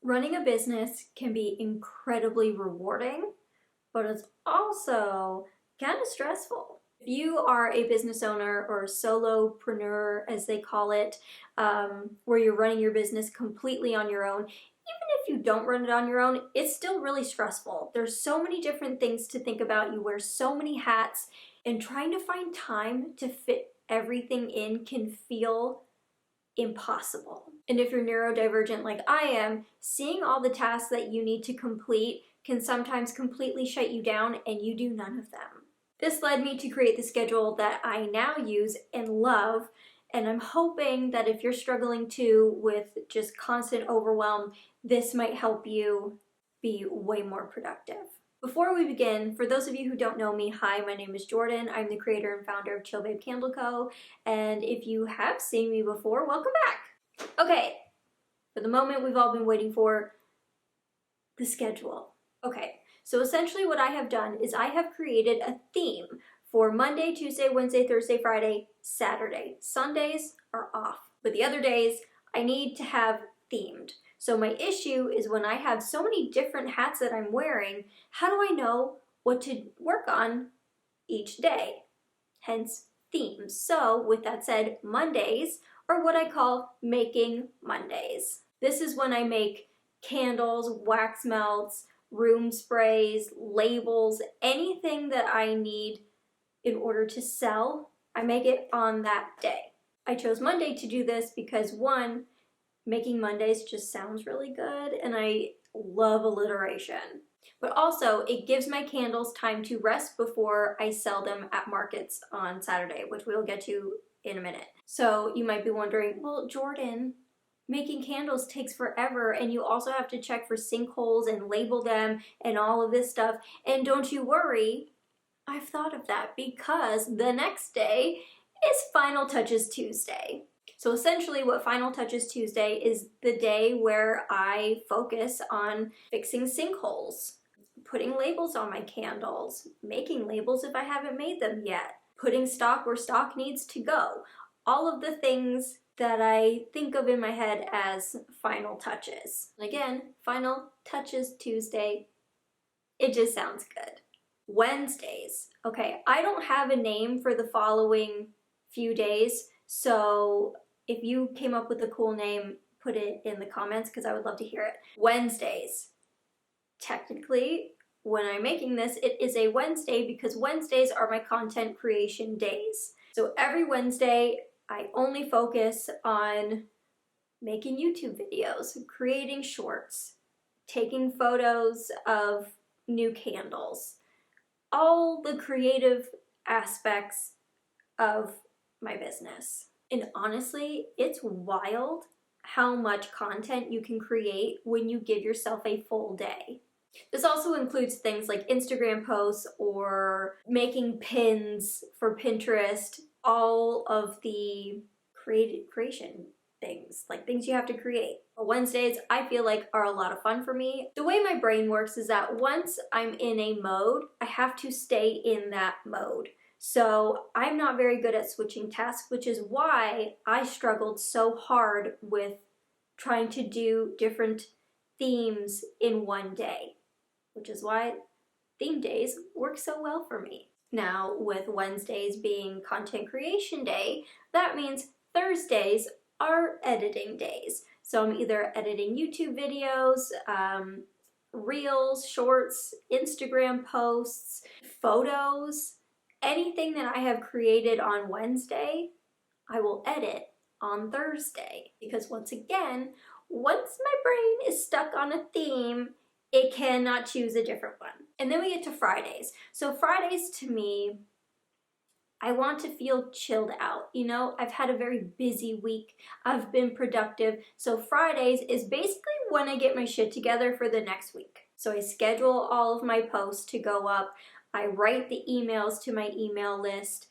Running a business can be incredibly rewarding, but it's also kind of stressful. If you are a business owner or a solopreneur, as they call it, where you're running your business completely on your own, even if you don't run it on your own, it's still really stressful. There's so many different things to think about. You wear so many hats, and trying to find time to fit everything in can feel impossible. And if you're neurodivergent like I am, seeing all the tasks that you need to complete can sometimes completely shut you down and you do none of them. This led me to create the schedule that I now use and love, and I'm hoping that if you're struggling too with just constant overwhelm, this might help you be way more productive. Before we begin, for those of you who don't know me, hi, my name is Jordan. I'm the creator and founder of Chill Babe Candle Co. And if you have seen me before, welcome back. Okay, for the moment we've all been waiting for, the schedule. Okay, so essentially what I have done is I have created a theme for Monday, Tuesday, Wednesday, Thursday, Friday, Saturday. Sundays are off, but the other days I need to have themed. So my issue is when I have so many different hats that I'm wearing, how do I know what to work on each day? Hence themes. So with that said, Mondays are what I call making Mondays. This is when I make candles, wax melts, room sprays, labels, anything that I need in order to sell, I make it on that day. I chose Monday to do this because one, making Mondays just sounds really good and I love alliteration. But also it gives my candles time to rest before I sell them at markets on Saturday, which we'll get to in a minute. So you might be wondering, well, Jordan, making candles takes forever and you also have to check for sinkholes and label them and all of this stuff. And don't you worry, I've thought of that because the next day is Final Touches Tuesday. So essentially what Final Touches Tuesday is the day where I focus on fixing sinkholes, putting labels on my candles, making labels if I haven't made them yet, putting stock where stock needs to go. All of the things that I think of in my head as final touches. Again, Final Touches Tuesday, it just sounds good. Wednesdays. Okay, I don't have a name for the following few days, so if you came up with a cool name, put it in the comments because I would love to hear it. Wednesdays. Technically, when I'm making this, it is a Wednesday because Wednesdays are my content creation days. So every Wednesday, I only focus on making YouTube videos, creating shorts, taking photos of new candles, all the creative aspects of my business. And honestly, it's wild how much content you can create when you give yourself a full day. This also includes things like Instagram posts or making pins for Pinterest, all of the creation things, like things you have to create. Wednesdays, I feel like are a lot of fun for me. The way my brain works is that once I'm in a mode, I have to stay in that mode. So I'm not very good at switching tasks, which is why I struggled so hard with trying to do different themes in one day, which is why theme days work so well for me. Now, with Wednesdays being content creation day, that means Thursdays are editing days. So I'm either editing YouTube videos, reels, shorts, Instagram posts, photos, anything that I have created on Wednesday, I will edit on Thursday. Because once again, once my brain is stuck on a theme, it cannot choose a different one. And then we get to Fridays. So Fridays to me, I want to feel chilled out. You know, I've had a very busy week. I've been productive. So Fridays is basically when I get my shit together for the next week. So I schedule all of my posts to go up. I write the emails to my email list.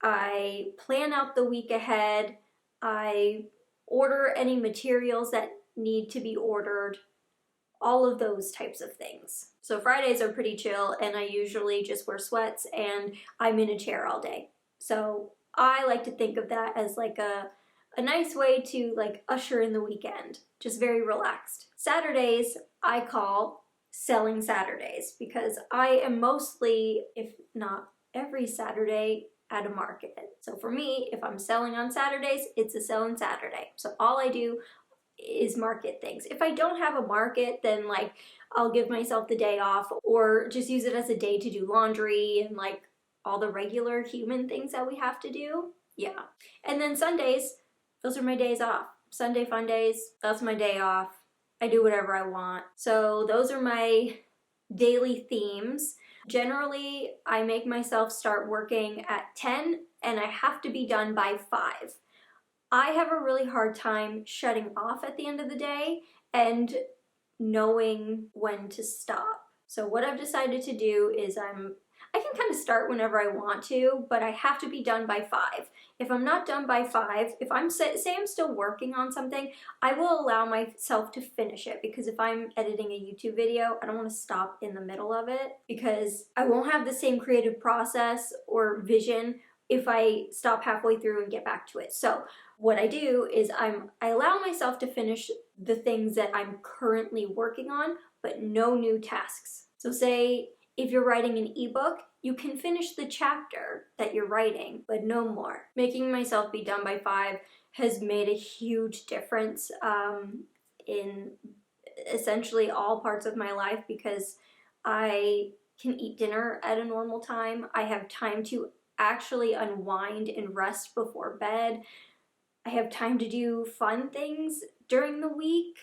I plan out the week ahead. I order any materials that need to be ordered. All of those types of things. So Fridays are pretty chill and I usually just wear sweats and I'm in a chair all day. So I like to think of that as like a a nice way to like usher in the weekend, just very relaxed. Saturdays I call selling Saturdays because I am mostly, if not every Saturday, at a market. So for me, if I'm selling on Saturdays, it's a selling Saturday. So all I do is market things. If I don't have a market, then like I'll give myself the day off or just use it as a day to do laundry and like all the regular human things that we have to do. Yeah. And then Sundays, those are my days off. Sunday fun days, that's my day off. I do whatever I want. So those are my daily themes. Generally, I make myself start working at 10 and I have to be done by 5. I have a really hard time shutting off at the end of the day and knowing when to stop. So what I've decided to do is I can kind of start whenever I want to, but I have to be done by 5. If I'm not done by 5, if I'm say I'm still working on something, I will allow myself to finish it, because if I'm editing a YouTube video, I don't want to stop in the middle of it because I won't have the same creative process or vision if I stop halfway through and get back to it. So what I do is I allow myself to finish the things that I'm currently working on, but no new tasks. So say if you're writing an ebook, you can finish the chapter that you're writing, but no more. Making myself be done by 5 has made a huge difference in essentially all parts of my life, because I can eat dinner at a normal time. I have time to actually unwind and rest before bed. I have time to do fun things during the week.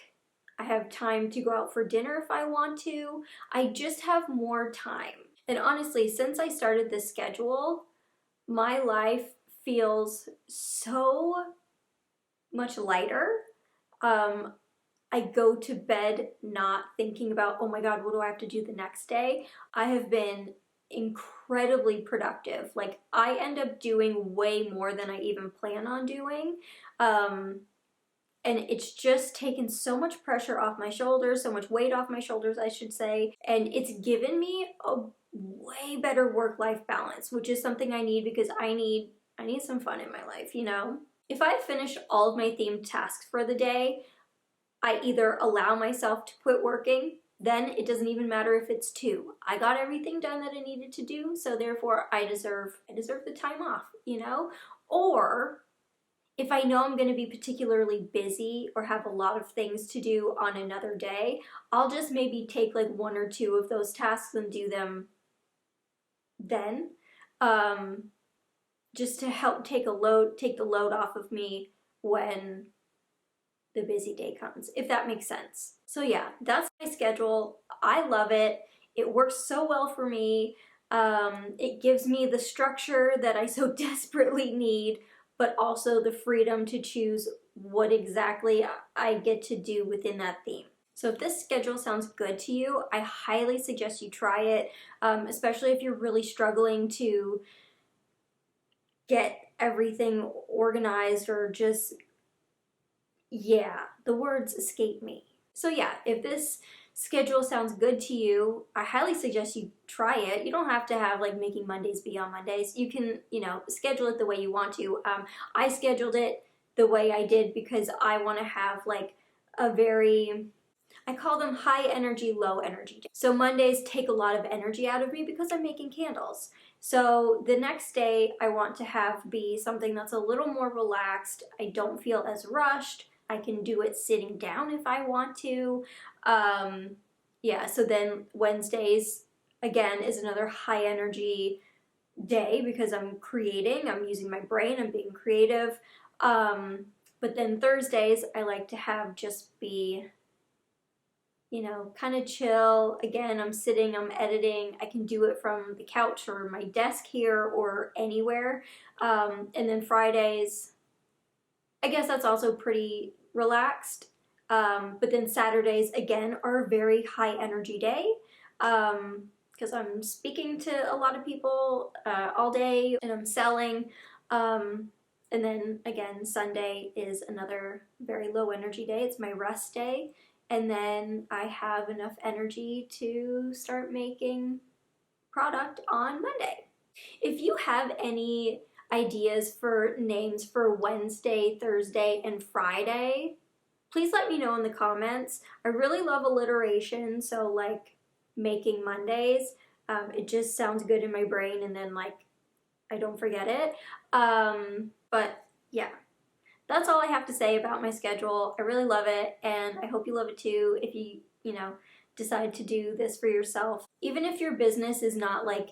I have time to go out for dinner if I want to. I just have more time. And honestly, since I started this schedule, my life feels so much lighter. I go to bed not thinking about, oh my God, what do I have to do the next day? I have been incredibly productive. Like, I end up doing way more than I even plan on doing. And it's just taken so much pressure off my shoulders, so much weight off my shoulders, I should say. And it's given me a way better work-life balance, which is something I need, because I need some fun in my life, you know? If I finish all of my themed tasks for the day, I either allow myself to quit working, then it doesn't even matter if it's 2. I got everything done that I needed to do, so therefore I deserve the time off, you know? Or if I know I'm going to be particularly busy or have a lot of things to do on another day, I'll just maybe take like 1 or 2 of those tasks and do them then, just to help take the load off of me when the busy day comes, if that makes sense. So yeah, that's my schedule. I love it. It works so well for me. It gives me the structure that I so desperately need, but also the freedom to choose what exactly I get to do within that theme. So if this schedule sounds good to you, I highly suggest you try it, especially if you're really struggling to get everything organized, or just, yeah, the words escape me. So yeah, if this schedule sounds good to you, I highly suggest you try it. You don't have to have like making Mondays be on Mondays. You can, schedule it the way you want to. I scheduled it the way I did because I want to have like a very, I call them high energy, low energy days. So Mondays take a lot of energy out of me because I'm making candles. So the next day I want to have be something that's a little more relaxed. I don't feel as rushed. I can do it sitting down if I want to. Yeah, so then Wednesdays, again, is another high energy day because I'm creating, I'm using my brain, I'm being creative. But then Thursdays, I like to have just be, kind of chill. Again, I'm sitting, I'm editing. I can do it from the couch or my desk here or anywhere. And then Fridays, I guess that's also pretty relaxed. But then Saturdays, again, are a very high energy day because I'm speaking to a lot of people all day and I'm selling. And then again, Sunday is another very low energy day. It's my rest day. And then I have enough energy to start making product on Monday. If you have any ideas for names for Wednesday, Thursday, and Friday, please let me know in the comments. I really love alliteration, so like making Mondays. It just sounds good in my brain, and then like I don't forget it. But yeah, that's all I have to say about my schedule. I really love it, and I hope you love it too if you decide to do this for yourself. Even if your business is not like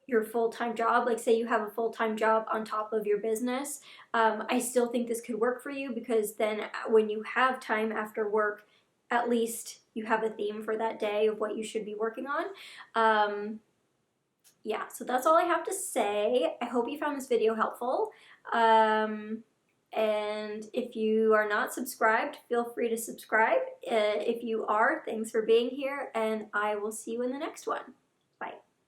your full-time job, like say you have a full-time job on top of your business, I still think this could work for you, because then when you have time after work, at least you have a theme for that day of what you should be working on. Yeah, so that's all I have to say. I hope you found this video helpful. And if you are not subscribed, feel free to subscribe. If you are, thanks for being here, and I will see you in the next one.